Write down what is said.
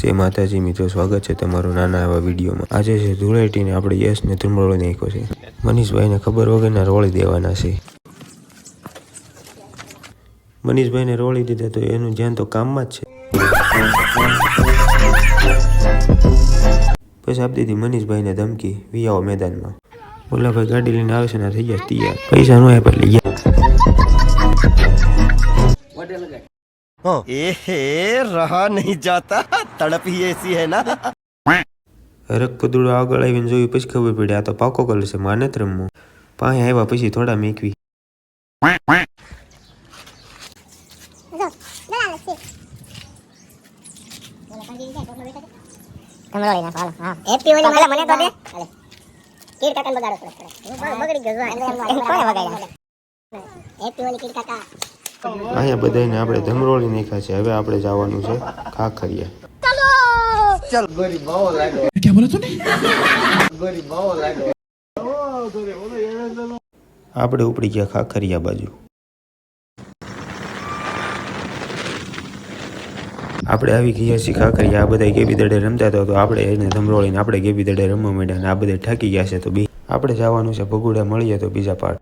જય માતાજી મિત્રો, સ્વાગત છે તમારું નાના એવા વિડીયોમાં। આજે છે ધૂળેટીને આપણે યશને ધૂમરોળી નાખ્યો છે। મનીષભાઈને ખબર વગરના રોળી દેવાના છે। મનીષભાઈને રોળી દીધા તો એનું ધ્યાન તો કામમાં જ છે। પછી આપી દીધી મનીષભાઈને ધમકી, વિયાઓ મેદાનમાં। ઓલા ભાઈ ગાડી લઈને આવે છે ને થઈ ગયા તૈયાર। પૈસા ન આપ્યા એટલે रहा नहीं जाता तड़प ही ऐसी है ना। હરક પદુડો આગળ આવીને જોયું પછી ખબર પડી આ તો પાકો કલર છે, માને જ રમવું। પાસે આવ્યા પછી થોડા મેકવી। અહીંયા બધાને આપણે ધમરોળી નાખ્યા છે। હવે આપણે જવાનું છે ખાખરિયા। આપણે ઉપડી ગયા ખાખરિયા બાજુ। આપણે આવી ગયા છીએ ખાખરિયા। આ બધા ગેબી દડે રમતા હતા તો આપણે એને ધમરોળીને આપણે ગેબી દડે રમવા માંડ્યા અને આ બધા ઠાકી ગયા છે। તો બી આપણે જવાનું છે ભગુડા। મળીએ તો બીજા પાર્ટ।